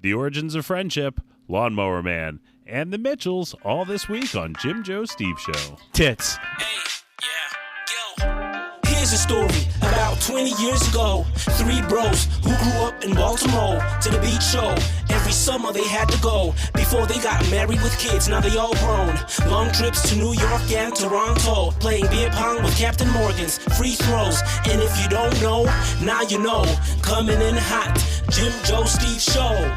The Origins of Friendship, Lawnmower Man, and the Mitchells all this week on Jim, Joe, Steve Show. Tits. Hey, yeah, yo. Here's a story about 20 years ago. 3 bros who grew up in Baltimore to the beach show. Every summer they had to go before they got married with kids. Now they all grown. Long trips to New York and Toronto. Playing beer pong with Captain Morgan's. Free throws. And if you don't know, now you know. Coming in hot. Jim, Joe, Steve Show.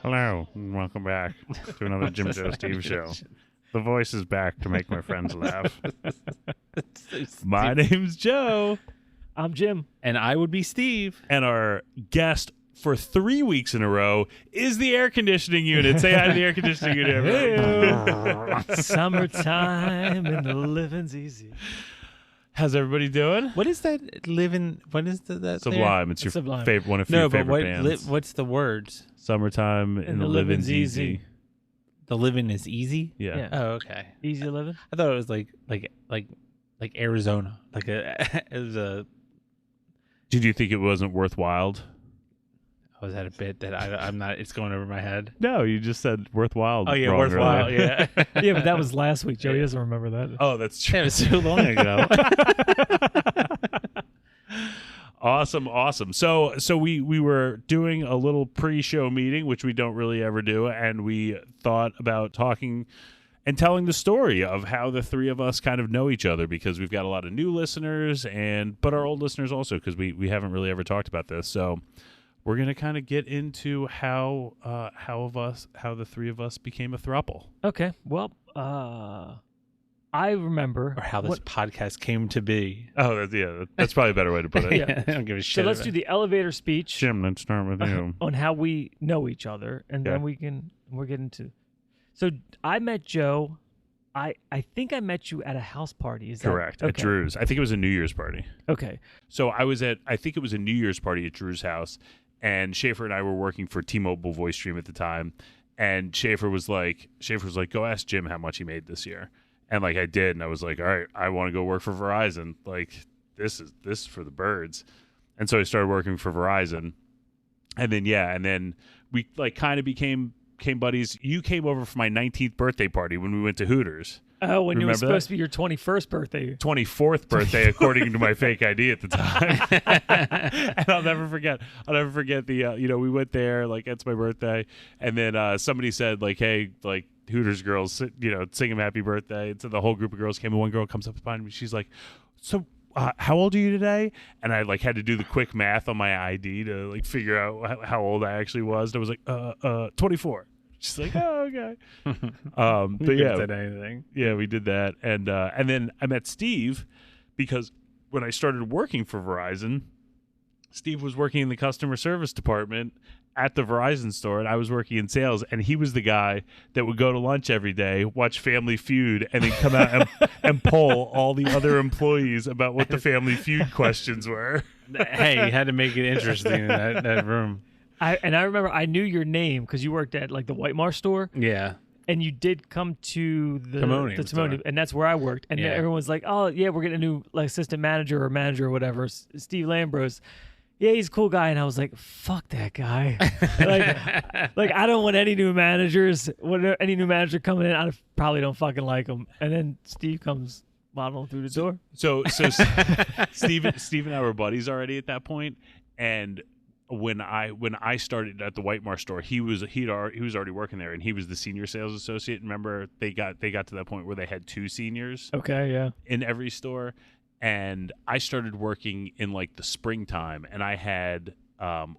Hello, and welcome back to another Jim, Joe, Steve Show. The voice is back to make my friends laugh. My name's Joe. I'm Jim. And I would be Steve. And our guest for 3 weeks in a row is the air conditioning unit. Say hi to the air conditioning unit, everybody. Summertime and the living's easy. How's everybody doing? What is that living? What is that? Sublime. There? It's your Sublime. favorite, one of your favorite bands. What's the words? Summertime and the living's easy. The living is easy. Yeah. Oh, okay. Easy living. I thought it was like Arizona. Like it was a. Did you think it wasn't worthwhile? Was that a bit that I'm not? It's going over my head. No, you just said worthwhile. Oh yeah, worthwhile. Earlier. Yeah. Yeah, but that was last week. Joey doesn't remember that. Oh, that's true. It was so long ago. Awesome. So we were doing a little pre-show meeting, which we don't really ever do, and we thought about talking and telling the story of how the three of us kind of know each other, because we've got a lot of new listeners but our old listeners also, because we haven't really ever talked about this. So we're gonna kind of get into how the three of us became a throuple. Okay. Well, I remember. Or how this podcast came to be. Oh, that's probably a better way to put it. Yeah. I don't give a shit. So let's do the elevator speech Jim, let's start with you. on how we know each other, and then we're getting to. So I met Joe. I think I met you at a house party. Is Correct. that At Drew's. I think it was a New Year's party. Okay. So I think it was a New Year's party at Drew's house, and Schaefer and I were working for T-Mobile Voice Stream at the time, and Schaefer was like, go ask Jim how much he made this year. And like I did, and I was like, all right, I want to go work for Verizon. Like this is for the birds. And so I started working for Verizon. And then we like kind of became buddies. You came over for my 19th birthday party when we went to Hooters. Oh, when it was Remember supposed to be your 21st birthday. 24th birthday, according to my fake ID at the time. And I'll never forget the, we went there, like, it's my birthday. And then somebody said, like, hey, like, Hooters girls, sing him happy birthday. And so the whole group of girls came, and one girl comes up behind me. She's like, so how old are you today? And I, like, had to do the quick math on my ID to, like, figure out how old I actually was. And I was like, 24. She's like, oh, okay. But yeah, said anything. Yeah, we did that, and then I met Steve because when I started working for Verizon, Steve was working in the customer service department at the Verizon store, and I was working in sales. And he was the guy that would go to lunch every day, watch Family Feud, and then come out and poll all the other employees about what the Family Feud questions were. Hey, you had to make it interesting in that room. I remember I knew your name because you worked at like the White Mart store. Yeah. And you did come to the Timonium, and that's where I worked. And everyone's like, oh, yeah, we're getting a new like assistant manager or whatever, Steve Lambros. Yeah, he's a cool guy. And I was like, fuck that guy. like I don't want any new managers. When any new manager coming in, I probably don't fucking like him. And then Steve comes waddling through the door. So Steve and I were buddies already at that point. And when I started at the White Mart store, he was already working there, and he was the senior sales associate. Remember, they got to that point where they had 2 seniors. Okay, yeah. In every store, and I started working in like the springtime, and I had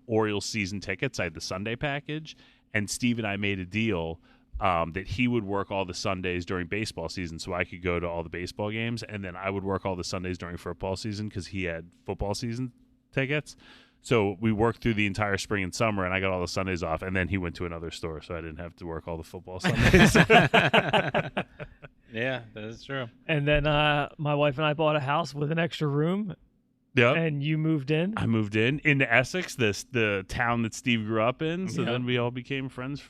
Orioles season tickets. I had the Sunday package, and Steve and I made a deal that he would work all the Sundays during baseball season, so I could go to all the baseball games, and then I would work all the Sundays during football season because he had football season tickets. So we worked through the entire spring and summer, and I got all the Sundays off, and then he went to another store, so I didn't have to work all the football Sundays. Yeah, that is true. And then my wife and I bought a house with an extra room. Yep. And you moved in? I moved into Essex, the town that Steve grew up in, so then we all became friends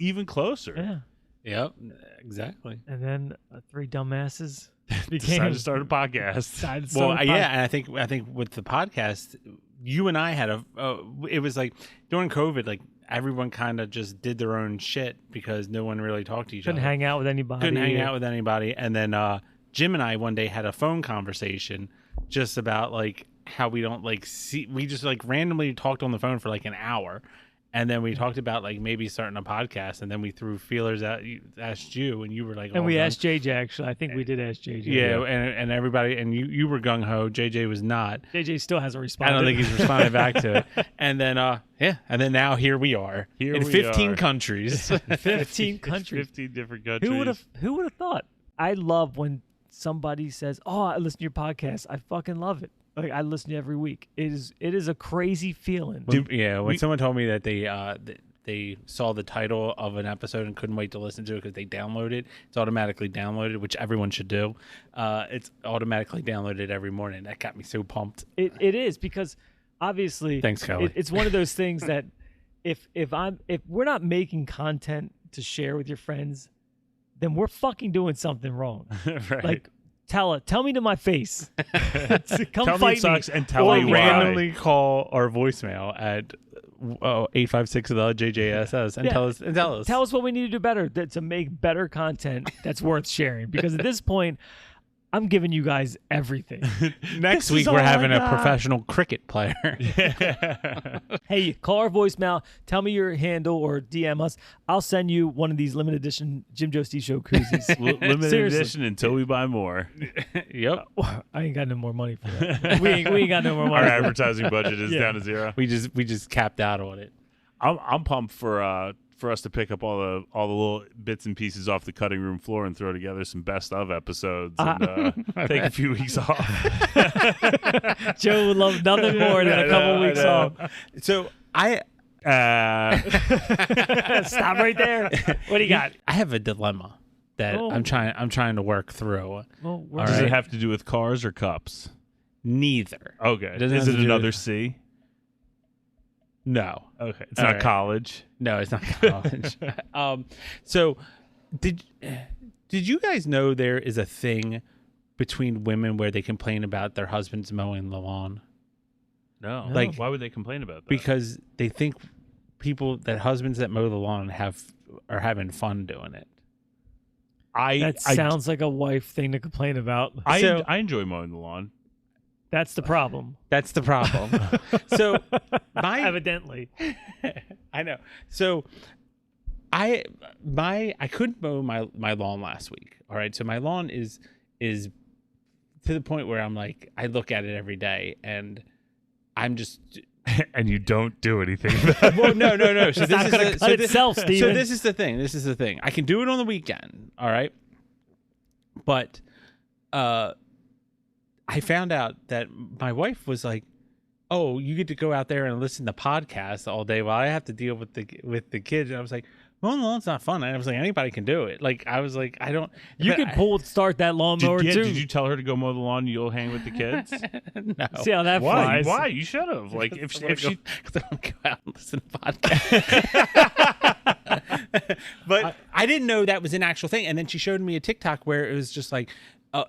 even closer. Yeah. Yep, exactly. And then 3 dumbasses decided to start a podcast. And I think with the podcast, you and I had it was like during COVID, like everyone kind of just did their own shit because no one really talked to each Couldn't other. hang out with anybody. Couldn't hang out with anybody. And then Jim and I one day had a phone conversation just about like how we don't like see. We just like randomly talked on the phone for like an hour. And then we talked about like maybe starting a podcast, and then we threw feelers out, asked you, and you were like, and we asked JJ. Actually, I think we did ask JJ. Yeah, and everybody, and you were gung ho. JJ was not. JJ still hasn't responded. I don't think he's responded back to it. And then and then now here we are in 15 countries. 15 countries. 15 different countries. Who would have thought? I love when somebody says, "Oh, I listen to your podcast. I fucking love it." Like I listen to it every week. It is a crazy feeling. When someone told me that they saw the title of an episode and couldn't wait to listen to it because they downloaded it's automatically downloaded, which everyone should do. It's automatically downloaded every morning. That got me so pumped. It is because obviously, thanks, Kelly. It's one of those things that if we're not making content to share with your friends, then we're fucking doing something wrong. Right. Like. Tell me to my face. Come tell fight me it sucks and tell or me why. randomly call our voicemail at 856 of the JJSS and tell us. Tell us what we need to do better to make better content that's worth sharing. Because at this point, I'm giving you guys everything. Next week we're having a professional cricket player. Hey, call our voicemail. Tell me your handle or DM us. I'll send you one of these limited edition Jim Joe Steve Show koozies. Limited Seriously. edition until we buy more. Yep. I ain't got no more money for that. we ain't got no more money. Our advertising budget is down to zero. We just capped out on it. I'm pumped for us to pick up all the little bits and pieces off the cutting room floor and throw together some best of episodes and take a few weeks off. Joe would love nothing more than a couple weeks off. So I Stop right there. What do you got? I have a dilemma that I'm trying to work through. Well, Does it have to do with cars or cups? Neither. Okay. Doesn't Is have it to do another with- C? No. Okay. It's All not right. college. No, it's not college. So did you guys know there is a thing between women where they complain about their husbands mowing the lawn? No. Like- why would they complain about that? Because they think husbands that mow the lawn are having fun doing it. That sounds like a wife thing to complain about. I enjoy mowing the lawn. That's the problem. That's the problem. So Evidently. I know. So I couldn't mow my lawn last week. All right. So my lawn is to the point where I'm like, I look at it every day and I'm just And you don't do anything about it. well, no. So It's not going to cut itself, Steven. So this is the thing. I can do it on the weekend. All right. But I found out that my wife was like, "Oh, you get to go out there and listen to podcasts all day while I have to deal with the kids." And I was like, "Mowing the lawn's not fun." And I was like, "Anybody can do it." Like I was like, "I don't." You but can start that lawnmower too. Did you tell her to go mow the lawn and you'll hang with the kids? No. See how that Why? flies? Why? You should have. Like if she Because I don't go out and listen to podcasts. But I didn't know that was an actual thing. And then she showed me a TikTok where it was just like,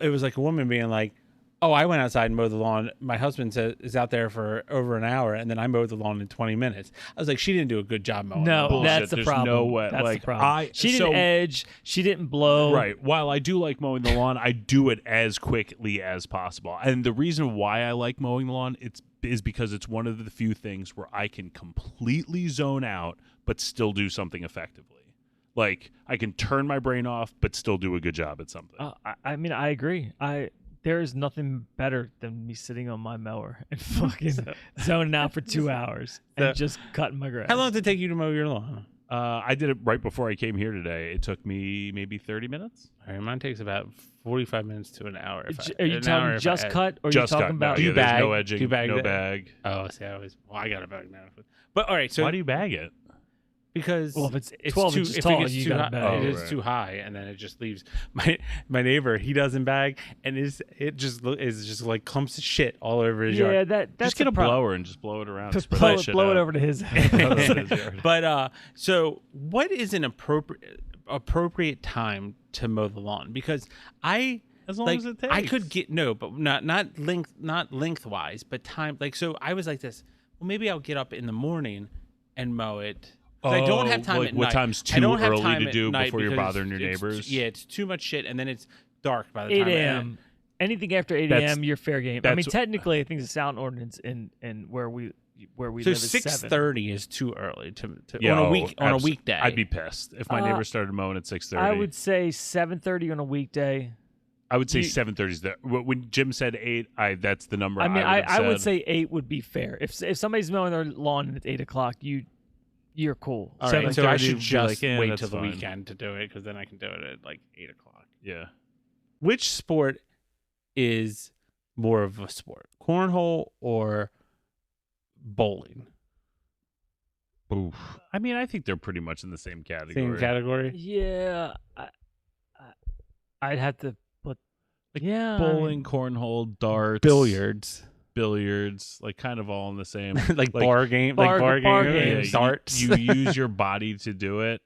it was like a woman being like, "Oh, I went outside and mowed the lawn. My husband is out there for over an hour, and then I mowed the lawn in 20 minutes." I was like, she didn't do a good job mowing. No, the lawn. that's the There's problem. no way. That's Like, the problem. She didn't edge. She didn't blow. Right. While I do like mowing the lawn, I do it as quickly as possible. And the reason why I like mowing the lawn is because it's one of the few things where I can completely zone out but still do something effectively. Like I can turn my brain off but still do a good job at something. I mean, I agree. There is nothing better than me sitting on my mower and fucking zoning out for 2 hours and just cutting my grass. How long did it take you to mow your lawn? I did it right before I came here today. It took me maybe 30 minutes. All right, mine takes about 45 minutes to an hour. Are you talking just cut or are you Just talking cut. about No, yeah, there's bag? no edging, Do you bag no that? bag. Oh, see, I got a bag now. But all right, so Why do you bag it? because Well, if it's 12 too, inches if tall, it gets you too gotta high, bag it it. is Oh, right. too high, and then it just leaves my neighbor. He doesn't bag, and is just like clumps of shit all over his Yeah, yard. that's Just get the a problem. blower and just blow it around. Just Spread blow that it, shit blow it out. over to his Blow it over his yard. But so what is an appropriate time to mow the lawn? Because As long like as it takes. I could get but not lengthwise, but time. Like so, I was like this. Well, maybe I'll get up in the morning and mow it. 'Cause I don't have time like at what night. time's I too don't have early time to at do night before you're because bothering your neighbors? Yeah, it's too much shit, and then it's dark by the 8 time. a.m. Anything after 8 That's- a.m. you're fair game. I mean, that's- technically, I think the sound ordinance in where we So live is 7. 6:30 is too early to Yeah, on a weekday. I'd be pissed if my neighbor started mowing at 6:30. I would say 7:30 on a weekday. I would say you- 7:30 is there. When Jim said 8, that's the number. I mean, I would say 8 would be fair. If somebody's mowing their lawn and it's 8 o'clock, you're cool. All right, so 7:30 I would should be just like, wait that's till the fine. weekend to do it because then I can do it at like 8 o'clock. Yeah. Which sport is more of a sport, cornhole or bowling? Oof. I mean, I think they're pretty much in the same category. Same category. Yeah, I'd have to put. Yeah, Bowling, cornhole, darts, billiards, like kind of all in the same. like bar game, like bar bar game, games. darts. You use your body to do it,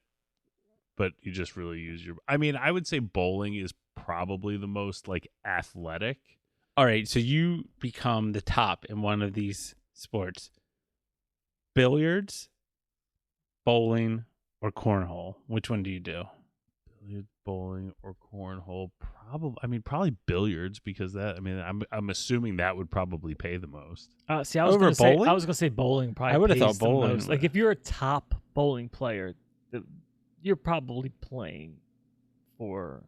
but you just really use your. I mean, I would say bowling is probably the most like athletic. All right, so you become the top in one of these sports: billiards, bowling, or cornhole. Which one do you do? Billiards, bowling, or cornhole? Probably billiards because that. I mean, I'm assuming that would probably pay the most. See, I was Over gonna say, bowling? I was gonna say bowling. Probably I would've pays thought the bowling most. Like if you're a top bowling player, you're probably playing for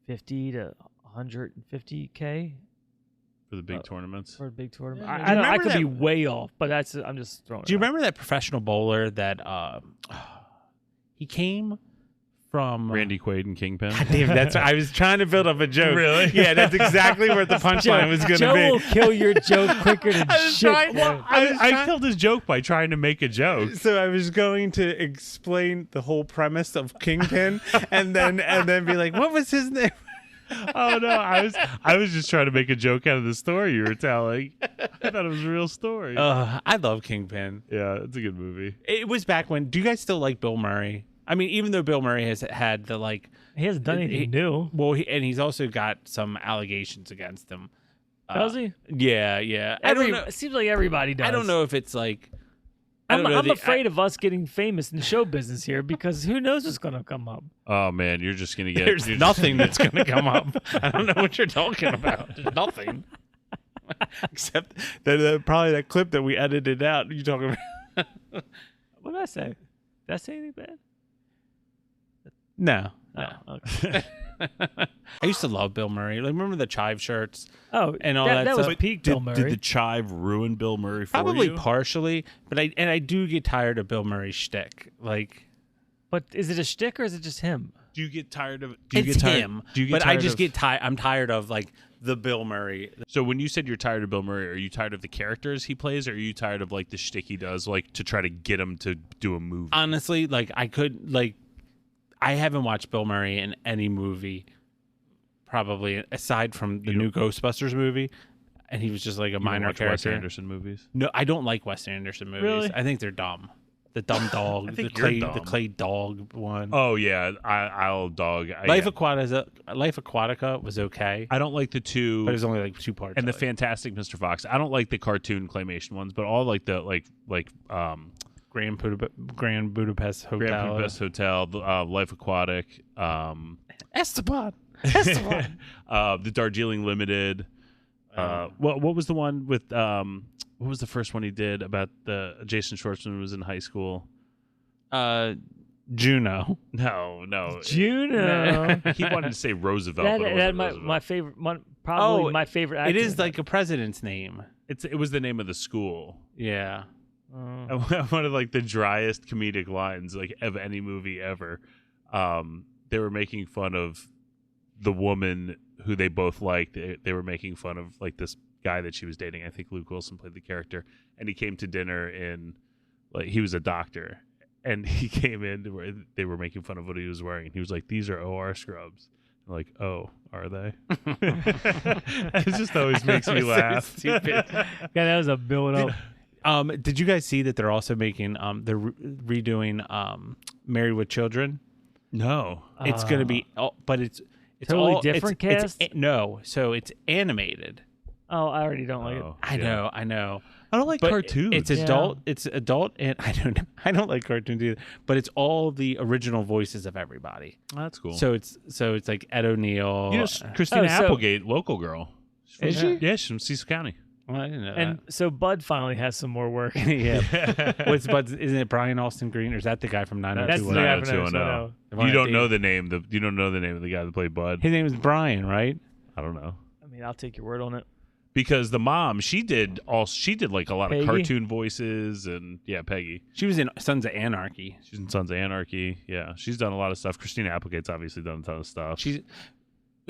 50 to 150K For the big tournaments. for a big tournament. Yeah. Do you I know I remember could be that- way off, but I'm just throwing. Do you it out. remember that professional bowler that he came from Randy Quaid and Kingpin. God damn, that's I was trying to build up a joke. Really? Yeah, that's exactly where the punchline was going to Joe be. will kill your joke quicker than I was shit. trying- dude. well, I killed his joke by trying to make a joke. So I was going to explain the whole premise of Kingpin, and then be like, "What was his name?" Oh no, I was just trying to make a joke out of the story you were telling. I thought it was a real story. I love Kingpin. Yeah, it's a good movie. It was back when. Do you guys still like Bill Murray? I mean, even though Bill Murray has had the like, He hasn't done anything new, well, and he's also got some allegations against him. does he? Yeah. I don't know. It seems like everybody does. I don't know if it's like. I don't know. I'm afraid of us getting famous in the show business here because who knows what's going to come up. Oh man, you're just gonna get. There's you're nothing that's going to come up. I don't know what you're talking about. There's nothing. Except probably that clip that we edited out. You talking about? What did I say? Did I say anything bad? No. Oh, okay. I used to love Bill Murray. Like, remember the chive shirts? Oh, And all that that was stuff. peak Bill Murray. Did the chive ruin Bill Murray for Probably you? partially, but I do get tired of Bill Murray's shtick. Like, But is it a shtick or is it just him? Do you get tired of? Do you it's get tired, him. Do you get but I tired just of, get tired. I'm tired of like the Bill Murray. So when you said you're tired of Bill Murray, are you tired of the characters he plays, or are you tired of like the shtick he does, like to try to get him to do a movie? Honestly, like I haven't watched Bill Murray in any movie, probably aside from the new Ghostbusters movie, and he was just like a You don't minor watch Wes character. Anderson movies. No, I don't like Wes Anderson movies. Really? I think they're dumb. The dumb dog, I think the you're clay, the dumb. clay dog one. Oh yeah, I'll dog. Life Yeah. Aquatica was okay, I don't like the two. but it was only like 2 parts. and the of it. Fantastic Mr. Fox. I don't like the cartoon claymation ones, but all like the Grand Budapest Hotel. Grand Budapest Hotel, Life Aquatic, Esteban. the Darjeeling Limited. What was the one with what was the first one he did about the Jason Schwartzman was in high school? Juno. No. Juno. He wanted to say Roosevelt. But it wasn't Roosevelt. my favorite one, probably Oh, my favorite actor. It is like a president's name. It was the name of the school. Yeah. One of like the driest comedic lines like of any movie ever. They were making fun of the woman who they both liked. They were making fun of like this guy that she was dating. I think Luke Wilson played the character, and he came to dinner in like he was a doctor, and he came in to where they were making fun of what he was wearing, and he was like, "These are OR scrubs." I'm like, oh, are they? It just always makes me laugh. So stupid. Yeah, that was a build up. Did you guys see that they're also making they're redoing Married with Children? No. It's going to be but it's Totally all, different it's cast? no, so it's animated. Oh, I already don't like it. I know. I don't like But cartoons. It's adult. It's adult, and I don't like cartoons either. But it's all the original voices of everybody. Oh, that's cool. So it's like Ed O'Neill. you know, Christina Oh, so- Applegate, local girl. Is she? Yeah, she's from Cecil County. Well, I didn't know And so Bud finally has some more work. that. Yeah. What's Bud's? Isn't it Brian Austin Green, or is that the guy from That's the 90210? guy from 90210. 90210. You don't know the name. You don't know the name of the guy that played Bud. His name is Brian, right? I don't know. I mean, I'll take your word on it. Because the mom, she did like a lot Peggy? of cartoon voices, and Peggy. She was in Sons of Anarchy. She's in Sons of Anarchy. Yeah, she's done a lot of stuff. Christina Applegate's obviously done a ton of stuff.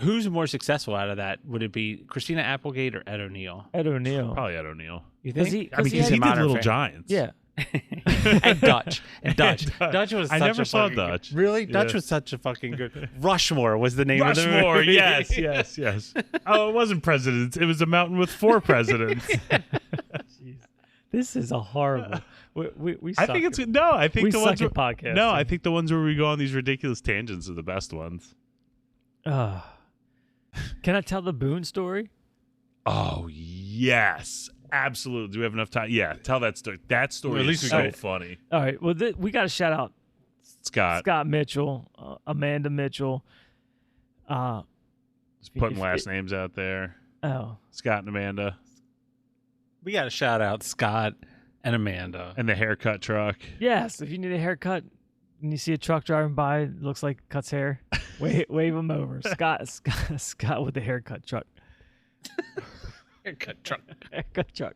Who's more successful out of that? Would it be Christina Applegate or Ed O'Neill? Ed O'Neill. Probably Ed O'Neill. You Does think? he- I mean, he because he had did Modern Little Fa- Giants. Yeah. and Dutch. Dutch was. I such never a saw fucking Dutch. Really? Yeah. Dutch was such a fucking good. Rushmore was the name of the Rushmore. movie. Yes. Oh, it wasn't presidents. It was a mountain with 4 presidents. Jeez. This is a horrible. We I suck think it's at- no. I think we the suck ones at podcasting. No, I think the ones where we go on these ridiculous tangents are the best ones. Can I tell the Boone story? Oh yes, absolutely. Do we have enough time? Yeah, tell that story. That story Well, at least is we so got- funny. All right. Well, we got to shout out Scott, Mitchell, Amanda Mitchell. just putting last names out there. Oh, Scott and Amanda, We got to shout out Scott and Amanda. and the haircut truck. yes. If you need a haircut and you see a truck driving by, looks like cuts hair, wave him over. Scott with the haircut truck. Haircut truck. Haircut truck.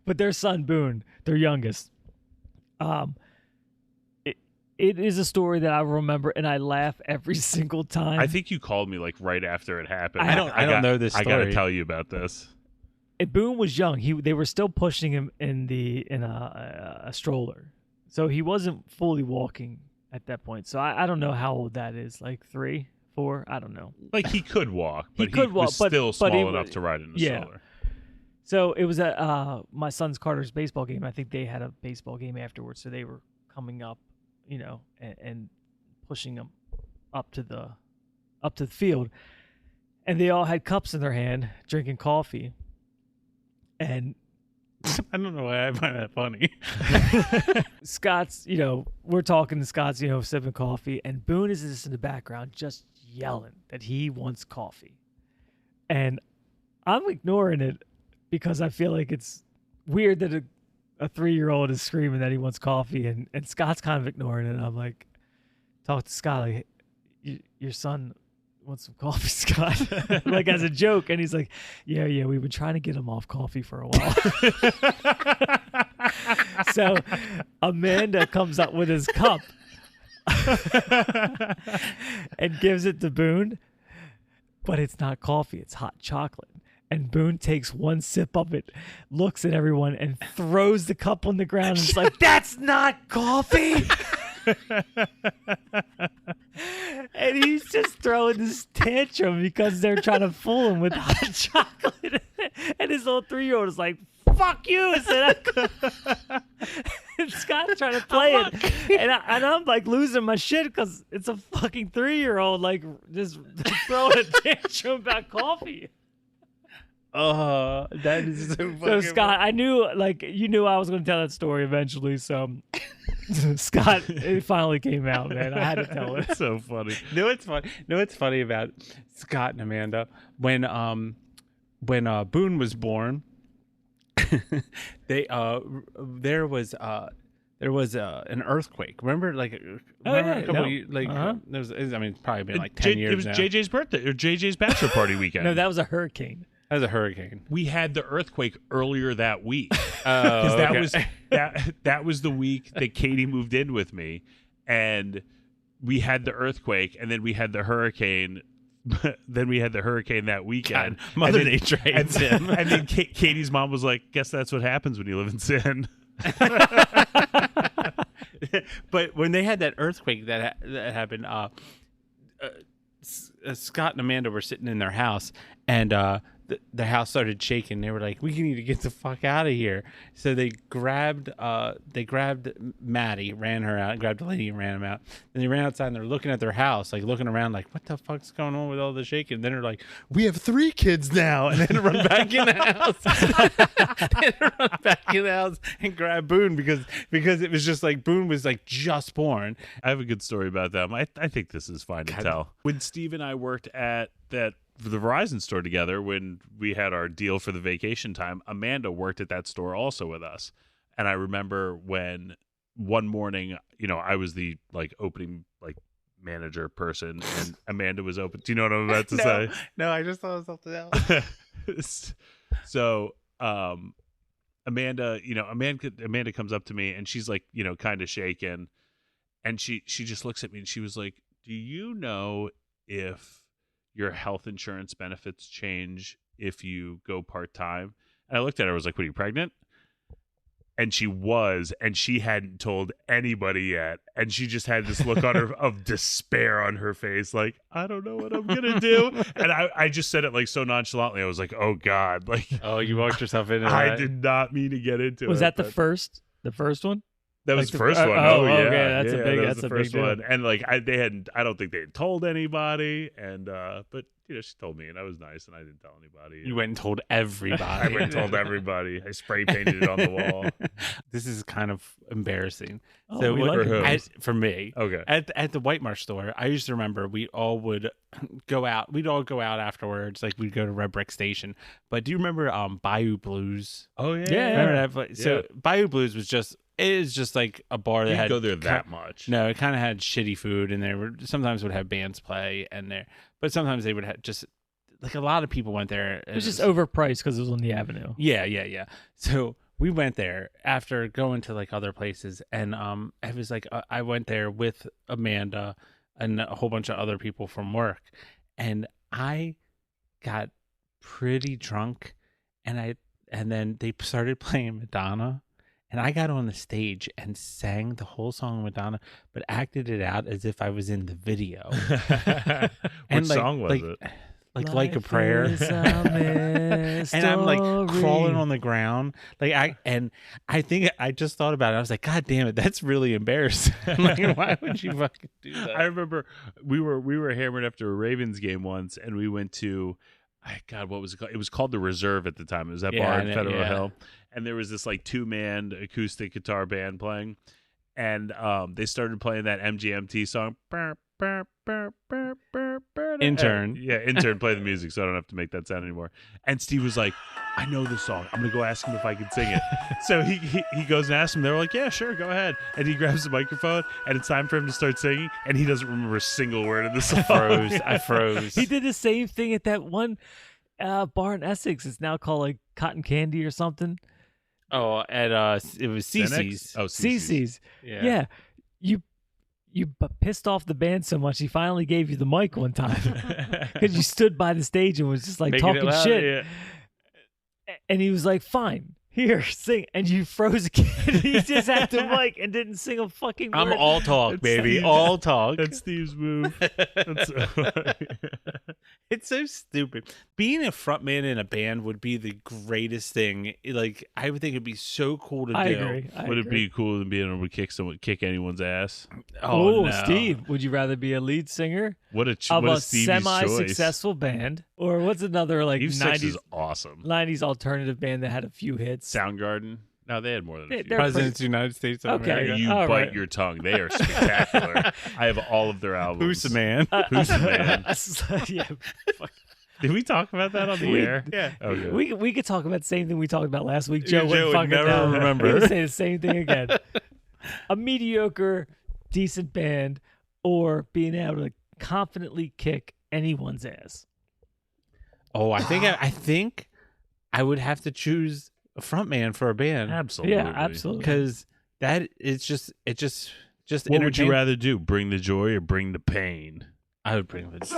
But their son Boone, their youngest. It is a story that I remember, and I laugh every single time. I think you called me like right after it happened. I don't know this I got to story. tell you about this. Boone was young. They were still pushing him in a stroller, so he wasn't fully walking at that point. So I don't know how old that is, like 3, 4. I don't know. Like he could walk, He but could he walk, was but- still but he small enough wa- to ride in a yeah. stroller. So it was at my son's Carter's baseball game. I think they had a baseball game afterwards, so they were coming up, and pushing him up to the field, and they all had cups in their hand, drinking coffee, and I don't know why I find that funny. Scott's, we're talking to Scott's, sipping coffee, and Boone is just in the background just yelling that he wants coffee. And I'm ignoring it because I feel like it's weird that a 3-year-old is screaming that he wants coffee, and Scott's kind of ignoring it. And I'm like, talk to Scott, like, your son wants some coffee, Scott, like as a joke. And he's like, yeah, we've been trying to get him off coffee for a while. So Amanda comes up with his cup and gives it to Boone, but it's not coffee, it's hot chocolate. And Boone takes one sip of it, looks at everyone, and throws the cup on the ground and is like, that's not coffee. And he's just throwing this tantrum because they're trying to fool him with hot chocolate. And his little 3-year-old is like, fuck you. And Scott's trying to play it. And I'm like losing my shit because it's a fucking 3-year-old like just throwing a tantrum about coffee. That is so So fucking Scott, I knew you knew I was going to tell that story eventually. So Scott, it finally came out, man. I had to tell it. It's so funny. No, it's funny. No, it's funny about Scott and Amanda when Boone was born. There was an earthquake. Remember, a couple there was. I mean, it's probably been like 10 years It was now. JJ's birthday or JJ's bachelor party weekend. No, that was a hurricane. That was a hurricane. We had the earthquake earlier that week. Because that was the week that Katie moved in with me, and we had the earthquake, and then we had the hurricane. Then we had the hurricane that weekend. God, Mother And then- Nature hates him. And then Katie's mom was like, "Guess that's what happens when you live in sin." But when they had that earthquake that happened, Scott and Amanda were sitting in their house, and the house started shaking. They were like, we need to get the fuck out of here. So they grabbed Maddie, ran her out, grabbed the lady and ran him out. And they ran outside and they're looking at their house, like looking around like, what the fuck's going on with all the shaking? And then they're like, we have 3 kids now. And then run back in the house. Then run back in the house and grab Boone because it was just like Boone was like just born. I have a good story about them. I think this is fine to tell. When Steve and I worked at the Verizon store together, when we had our deal for the vacation time, Amanda worked at that store also with us. And I remember when one morning, I was the like opening like manager person, and Amanda was open. Do you know what I'm about to say? No, I just thought of something else. So, Amanda comes up to me and she's like, kind of shaken, and she just looks at me and she was like, do you know if your health insurance benefits change if you go part-time? And I looked at her, I was like, what, are you pregnant? And she was, and she hadn't told anybody yet. And she just had this look on her of despair on her face, like, I don't know what I'm gonna do. And I just said it like so nonchalantly. I was like, oh God, like, oh, you walked yourself into I that. did not mean to get into it. Was that the first one? That was Like the first one. oh, yeah, okay, that's a big. that was That's the a first big one. deal. And like I don't think they had told anybody. And but she told me, and I was nice, and I didn't tell anybody. You went and told everybody. I went and told everybody. I spray painted it on the wall. This is kind of embarrassing. Oh, So we what- like it. for me, Okay. at the White Marsh store, I used to remember we all would go out. We'd all go out afterwards. Like we'd go to Red Brick Station. But do you remember Bayou Blues? Oh yeah. Yeah. Remember that place? So Yeah. Bayou Blues was just like a bar that You had go there that much. No, it kind of had shitty food, and there were sometimes would have bands play, but sometimes they would have just like a lot of people went there. It was just overpriced because it was on the Avenue. Yeah. So we went there after going to like other places, and it was like I went there with Amanda and a whole bunch of other people from work, and I got pretty drunk, and then they started playing Madonna. And I got on the stage and sang the whole song Madonna, but acted it out as if I was in the video. Which And song was it? Like a prayer. And I'm like crawling on the ground. I think I just thought about it. I was like, God damn it, that's really embarrassing. Like, why would you fucking do that? I remember we were hammered after a Ravens game once, and we went to, God, what was it called? It was called the Reserve at the time. It was that bar in Federal Hill, and there was this like 2-man acoustic guitar band playing, and they started playing that MGMT song. Intern. Intern, play the music so I don't have to make that sound anymore. And Steve was like, I know this song. I'm gonna go ask him if I can sing it. So he goes and asks him. They were like, yeah, sure, go ahead. And he grabs the microphone, and it's time for him to start singing. And he doesn't remember a single word of the song. I froze. He did the same thing at that one bar in Essex. It's now called like Cotton Candy or something. Oh, at it was Cece's. Oh, Cece's. Yeah. Yeah. You pissed off the band so much, he finally gave you the mic one time because you stood by the stage and was just like Making it talking loud, shit. yeah. And he was like, fine, here, sing. And you froze again. He just had the mic and didn't sing a fucking word. I'm all talk, That's baby. Steve's- All talk. That's Steve's move. That's It's so stupid. Being a frontman in a band would be the greatest thing. Like, I would think it'd be so cool to I do. agree. Would it be cool than being able to kick anyone's ass? Oh, Oh, no. Steve, would you rather be a lead singer What a of what a a Stevie's choice. semi-successful band, or what's another like Eve 6 '90s is awesome. alternative band that had a few hits? Soundgarden. No, they had more than a few. They're Presidents of the United States of Okay. America. You All bite right. your tongue. They are spectacular. I have all of their albums. Who's the man? Who's the man? yeah, Did we talk about that on the air? Yeah. Okay. we could talk about the same thing we talked about last week. Joe Joe wouldn't would fucking never know. remember. We would say the same thing again. A mediocre, decent band, or being able to confidently kick anyone's ass. Oh, I think I would have to choose a frontman for a band Absolutely. Yeah, absolutely. because that is just What would you entertain- rather do? Bring the joy or bring the pain? I would bring it.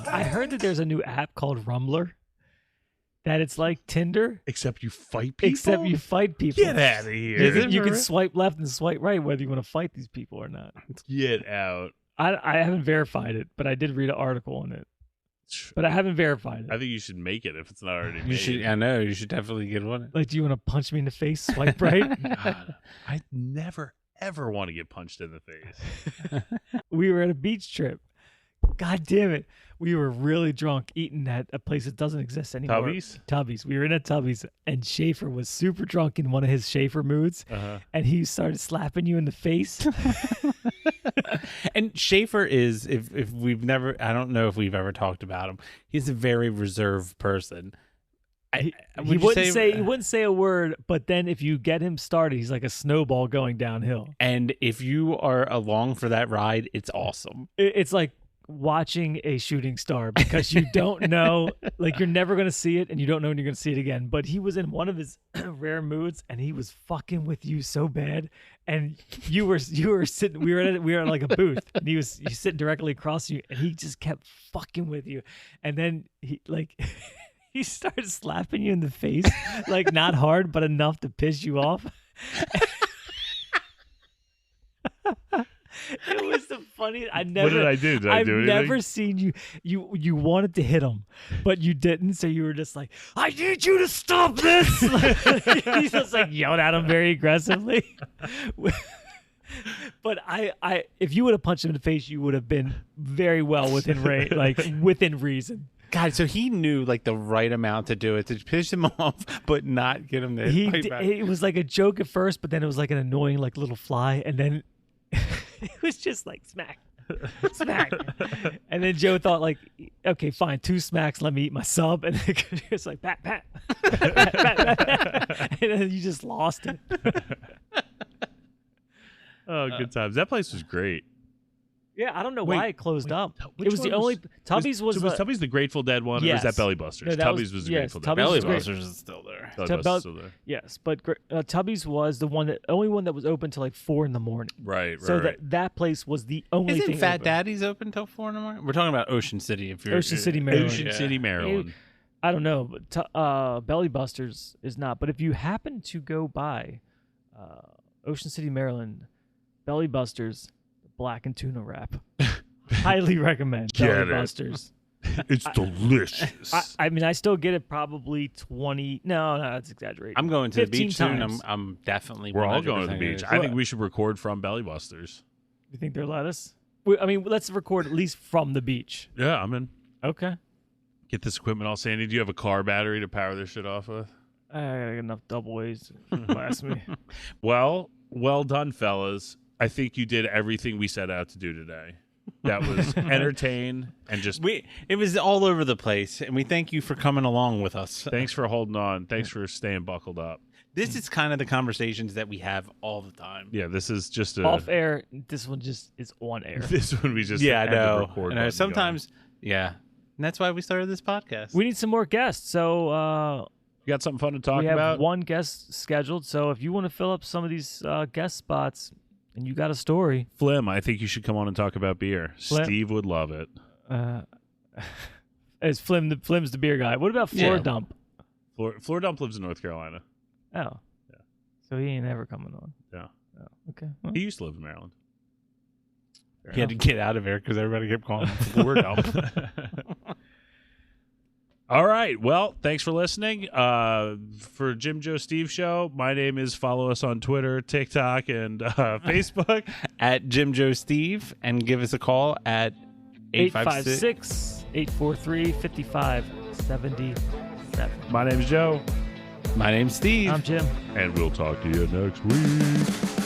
I heard that there's a new app called Rumbler. That it's like Tinder, Except you fight people? except you fight people. Get out of here. Is it? You for can real? swipe left and swipe right whether you want to fight these people or not. Get out. I haven't verified it, but I did read an article on it. But I haven't verified it. I think you should make it if it's not already made. You should. I know. You should definitely get one. Like, do you want to punch me in the face? Swipe right? God, I never, ever want to get punched in the face. We were at a beach trip. God damn it. We were really drunk eating at a place that doesn't exist anymore. Tubby's. We were in a Tubby's, and Schaefer was super drunk in one of his Schaefer moods, and he started slapping you in the face. And Schaefer is, if we've never, I don't know if we've ever talked about him. He's a very reserved person. He wouldn't say a word, but then if you get him started, he's like a snowball going downhill. And if you are along for that ride, it's awesome. It's like watching a shooting star, because you don't know, like, you're never going to see it, and you don't know when you're going to see it again. But he was in one of his rare moods, and he was fucking with you so bad. And you were sitting, we were at like a booth, and you sitting directly across you, and he just kept fucking with you. And then he started slapping you in the face, like, not hard, but enough to piss you off. It was the funniest. What did I do? I've do anything? never seen you wanted to hit him, but you didn't. So you were just like, I need you to stop this. He's just like yelled at him very aggressively. But if you would have punched him in the face, you would have been very well within range, like within reason. God, so he knew like the right amount to do it to piss him off, but not get him to hit back. It was like a joke at first, but then it was like an annoying like little fly, and then it was just like smack. And then Joe thought, like, okay, fine, 2 smacks, let me eat my sub. And then he was like, pat, pat. And then you just lost it. Oh, good times. That place was great. Yeah, I don't know why it closed up. Which It was the one only Tubby's was Tubby's the Grateful Dead one, or was Yes. that Belly Busters? No, that Tubby's was- was the yes, Grateful Dead. Tubby's Belly was great. Busters is still there. Belly Tub- Busters still there. yes, but Tubby's was the only one that was open till like 4 a.m. Right. So that place was the only Isn't thing Fat open. Daddy's open till 4 a.m? We're talking about Ocean City. If you're Ocean City, Maryland. Ocean Yeah. City, Maryland. I don't know, but Belly Busters is not. But if you happen to go by Ocean City, Maryland, Belly Busters, black and tuna wrap, highly recommend Get Belly it. Busters. It's delicious. I mean, I still get it probably 20. No, that's exaggerating. I'm going to the 15 beach soon. times. I'm definitely. We're all going to the 100% beach. gonna I think we should record from Belly Busters. You think they'll let us? I mean, let's record at least from the beach. Yeah, I'm in. Okay. Get this equipment all sandy. Do you have a car battery to power this shit off with? I got enough double A's to last me. Well done, fellas. I think you did everything we set out to do today. That was entertain and just It was all over the place, and we thank you for coming along with us. thanks for holding on. Thanks for staying buckled up. This is kind of the conversations that we have all the time. Yeah, this is just a Off air. This one just is on air. This one we just Yeah, I had the know. record I know. button Sometimes, yeah, and that's why we started this podcast. We need some more guests. So going. You got something fun to talk we have about? one guest scheduled. So if you want to fill up some of these guest spots and you got a story, Flim, I think you should come on and talk about beer. Flim? Steve would love it. as Flim's the beer guy. What about Floor Yeah. Dump? Floor Dump lives in North Carolina. Oh. Yeah. So he ain't ever coming on. Yeah. Oh, okay. Well, He used to live in Maryland. He had to get out of here because everybody kept calling him Floor Dump. All right. Well, thanks for listening. For Jim Joe Steve Show, my name is, follow us on Twitter, TikTok, and Facebook. At Jim Joe Steve, and give us a call at 856-843-5577. My name's Joe, My name's Steve. I'm Jim. and we'll talk to you next week.